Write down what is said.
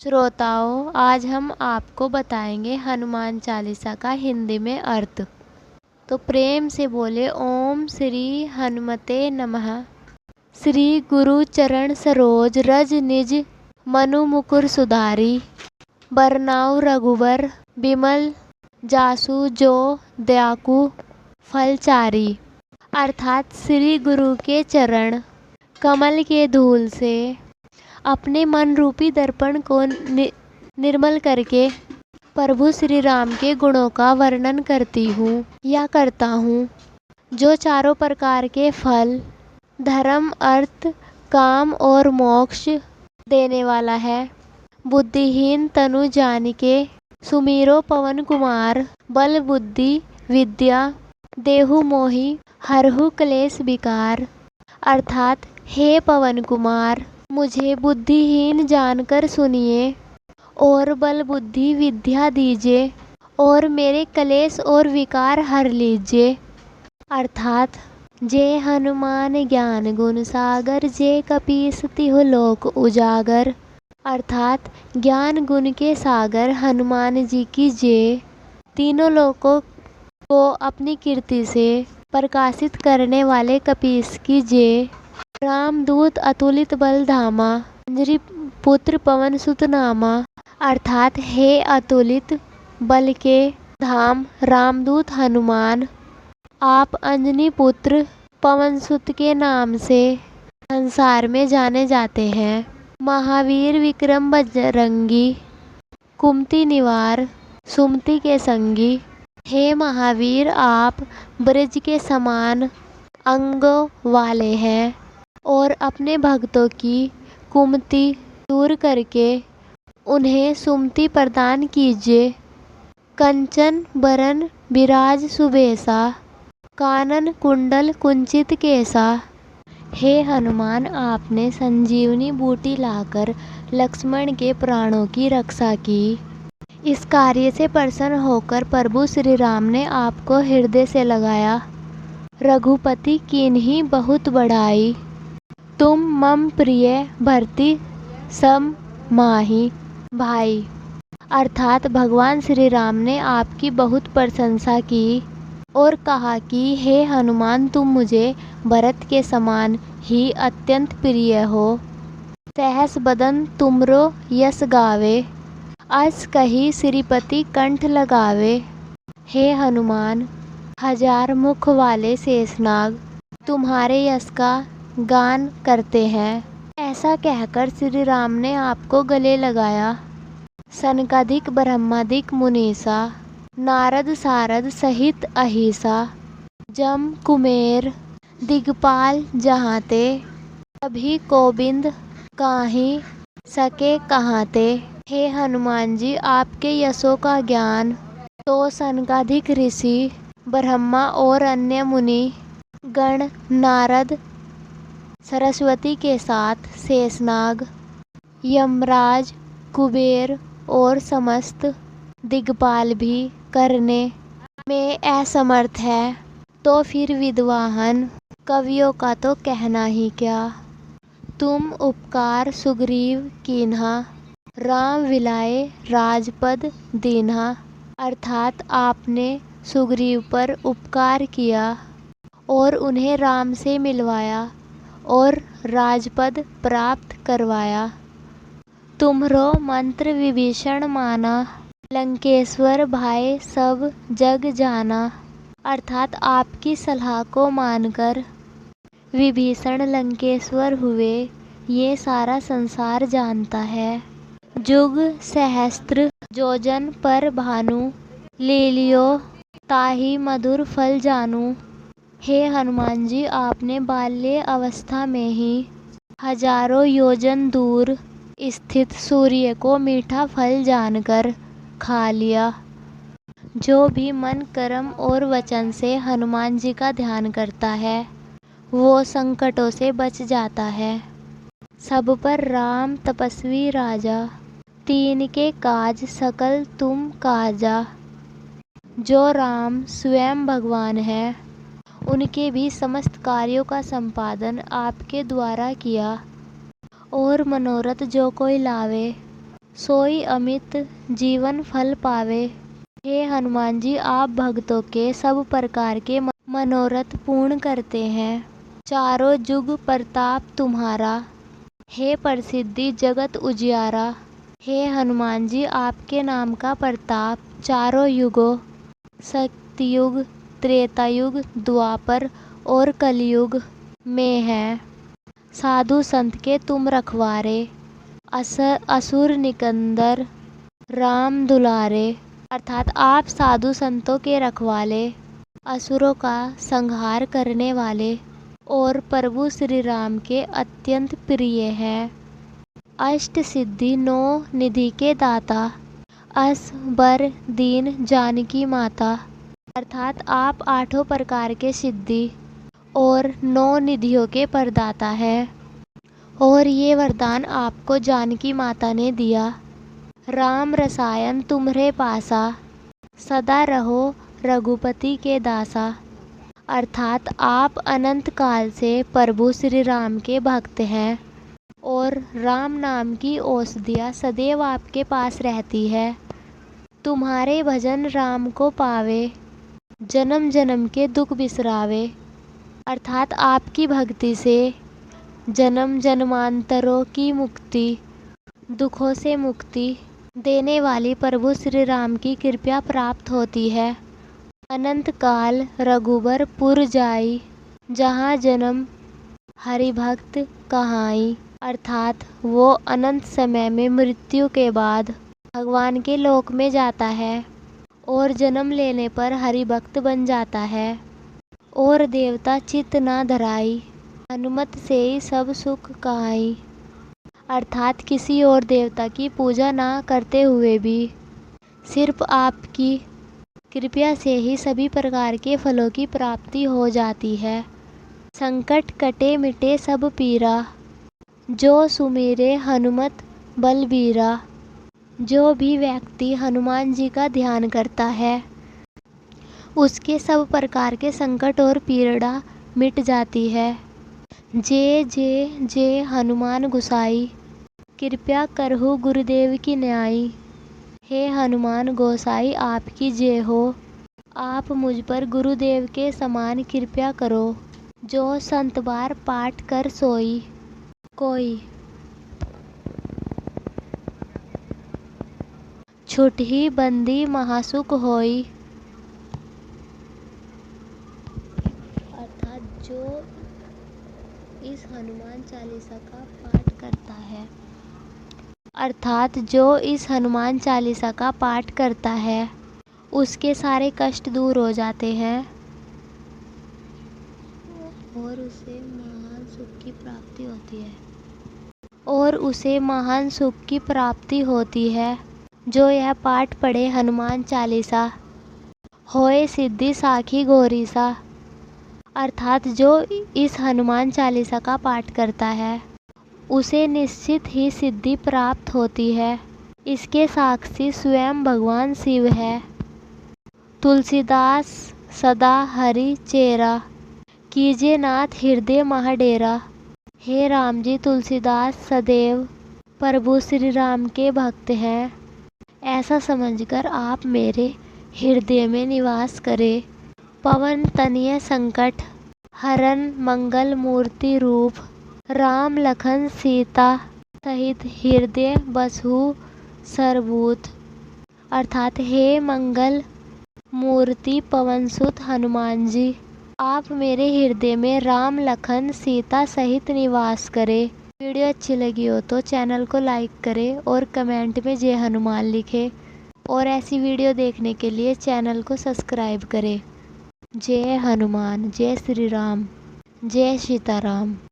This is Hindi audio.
श्रोताओं, आज हम आपको बताएंगे हनुमान चालीसा का हिंदी में अर्थ। तो प्रेम से बोले ओम श्री हनुमते नमः। श्री गुरु चरण सरोज रज निज मनु मुकुर सुधारी। बरनाउ रघुबर बिमल जासु जो दयाकु फलचारी। अर्थात श्री गुरु के चरण कमल के धूल से अपने मन रूपी दर्पण को निर्मल करके प्रभु श्री राम के गुणों का वर्णन करती हूँ या करता हूँ, जो चारों प्रकार के फल धर्म अर्थ काम और मोक्ष देने वाला है। बुद्धिहीन तनु जानिके सुमीरो पवन कुमार। बल बुद्धि विद्या देहु मोहि हरहु क्लेश विकार। अर्थात हे पवन कुमार, मुझे बुद्धिहीन जानकर सुनिए और बल बुद्धि विद्या दीजिए और मेरे कलेश और विकार हर लीजिए। अर्थात जे हनुमान ज्ञान गुण सागर जे कपीस तिहु लोक उजागर। अर्थात ज्ञान गुण के सागर हनुमान जी की जय, तीनों लोकों को अपनी कीर्ति से प्रकाशित करने वाले कपीस की जय। रामदूत अतुलित बल धामा अंजनी पुत्र पवन सुत नामा। अर्थात हे अतुलित बल के धाम रामदूत हनुमान, आप अंजनी पुत्र पवन सुत के नाम से संसार में जाने जाते हैं। महावीर विक्रम बजरंगी कुमति निवार सुमति के संगी। हे महावीर, आप ब्रज के समान अंगों वाले हैं और अपने भक्तों की कुमति दूर करके उन्हें सुमति प्रदान कीजिए। कंचन बरन विराज सुबेसा कानन कुंडल कुंचित केसा। हे हनुमान, आपने संजीवनी बूटी लाकर लक्ष्मण के प्राणों की रक्षा की। इस कार्य से प्रसन्न होकर प्रभु श्री राम ने आपको हृदय से लगाया। रघुपति कीन्ही बहुत बढ़ाई, तुम मम प्रिय भरती सम माही भाई। अर्थात भगवान श्री राम ने आपकी बहुत प्रशंसा की और कहा कि हे हनुमान, तुम मुझे भरत के समान ही अत्यंत प्रिय हो। सहस बदन तुमरो यश गावे, अस कही श्रीपति कंठ लगावे। हे हनुमान, हजार मुख वाले शेषनाग तुम्हारे यश का गान करते हैं। ऐसा कहकर श्री राम ने आपको गले लगाया। सनकादिक ब्रह्मादिक मुनीसा नारद सारद सहित अहिसा। जम कुमेर दिगपाल जहाँते, सभी गोविंद काहि सके कहाते। हे हनुमान जी, आपके यशों का ज्ञान तो सनकादिक ऋषि ब्रह्मा और अन्य मुनि गण नारद सरस्वती के साथ शेषनाग यमराज कुबेर और समस्त दिग्पाल भी करने में असमर्थ है, तो फिर विद्वान कवियों का तो कहना ही क्या। तुम उपकार सुग्रीव कीन्हा, राम विलाए राजपद दीन्हा। अर्थात आपने सुग्रीव पर उपकार किया और उन्हें राम से मिलवाया और राजपद प्राप्त करवाया। तुम्हरो मंत्र विभीषण माना, लंकेश्वर भाई सब जग जाना। अर्थात आपकी सलाह को मानकर विभीषण लंकेश्वर हुए, ये सारा संसार जानता है। जुग सहस्त्र जोजन पर भानु, ले लियो ताहि मधुर फल जानू। हे हनुमान जी, आपने बाल्य अवस्था में ही हजारों योजन दूर स्थित सूर्य को मीठा फल जानकर खा लिया। जो भी मन कर्म और वचन से हनुमान जी का ध्यान करता है, वो संकटों से बच जाता है। सब पर राम तपस्वी राजा, तीन के काज सकल तुम काजा। जो राम स्वयं भगवान है, उनके भी समस्त कार्यों का संपादन आपके द्वारा किया। और मनोरथ जो कोई लावे, सोई अमित जीवन फल पावे। हे हनुमान जी, आप भक्तों के सब प्रकार के मनोरथ पूर्ण करते हैं। चारों जुग प्रताप तुम्हारा, हे प्रसिद्धि जगत उजियारा। हे हनुमान जी, आपके नाम का प्रताप चारों युगों सत्ययुग, त्रेतायुग, द्वापर और कलयुग में है। साधु संत के तुम रखवारे, असुर निकंदर राम दुलारे। अर्थात आप साधु संतों के रखवाले, असुरों का संहार करने वाले और प्रभु श्री राम के अत्यंत प्रिय हैं। अष्ट सिद्धि नौ निधि के दाता, अस बर दीन जानकी माता। अर्थात आप आठों प्रकार के सिद्धि और 9 निधियों के प्रदाता हैं और ये वरदान आपको जानकी माता ने दिया। राम रसायन तुम्हरे पासा, सदा रहो रघुपति के दासा। अर्थात आप अनंत काल से प्रभु श्री राम के भक्त हैं और राम नाम की औषधियाँ सदैव आपके पास रहती है। तुम्हारे भजन राम को पावे, जन्म जन्म के दुख बिसरावे। अर्थात आपकी भक्ति से जन्म जन्मांतरों की मुक्ति, दुखों से मुक्ति देने वाली प्रभु श्री राम की कृपा प्राप्त होती है। अनंत काल रघुबर पुर जाई, जहाँ जन्म हरि भक्त कहाई। अर्थात वो अनंत समय में मृत्यु के बाद भगवान के लोक में जाता है और जन्म लेने पर हरि भक्त बन जाता है। और देवता चित्त ना धराई, हनुमत से ही सब सुख कहाई। अर्थात किसी और देवता की पूजा ना करते हुए भी सिर्फ आपकी कृपया से ही सभी प्रकार के फलों की प्राप्ति हो जाती है। संकट कटे मिटे सब पीरा, जो सुमिरे हनुमत बलबीरा। जो भी व्यक्ति हनुमान जी का ध्यान करता है उसके सब प्रकार के संकट और पीड़ा मिट जाती है। जय जय जय हनुमान गोसाई, कृपया करहु गुरुदेव की न्यायी। हे हनुमान गोसाई, आपकी जय हो। आप मुझ पर गुरुदेव के समान कृपया करो। जो संत बार पाठ कर सोई, कोई छुटहि बंदी महासुख होई। अर्थात जो इस हनुमान चालीसा का पाठ करता है, उसके सारे कष्ट दूर हो जाते हैं और उसे महान सुख की प्राप्ति होती है। जो यह पाठ पढ़े हनुमान चालीसा, होए सिद्धि साखी गौरीसा। अर्थात जो इस हनुमान चालीसा का पाठ करता है उसे निश्चित ही सिद्धि प्राप्त होती है। इसके साक्षी स्वयं भगवान शिव है। तुलसीदास सदा हरि चेरा, कीजे नाथ हृदय महाडेरा। हे राम जी, तुलसीदास सदैव प्रभु श्री राम के भक्त हैं। ऐसा समझकर आप मेरे हृदय में निवास करें। पवन तनय संकट हरन मंगल मूर्ति रूप, राम लखन सीता सहित हृदय बसहु सर्वभूत। अर्थात हे मंगल मूर्ति पवनसुत हनुमान जी, आप मेरे हृदय में राम लखन सीता सहित निवास करें। वीडियो अच्छी लगी हो तो चैनल को लाइक करें और कमेंट में जय हनुमान लिखें और ऐसी वीडियो देखने के लिए चैनल को सब्सक्राइब करें। जय हनुमान, जय श्री राम, जय सीताराम।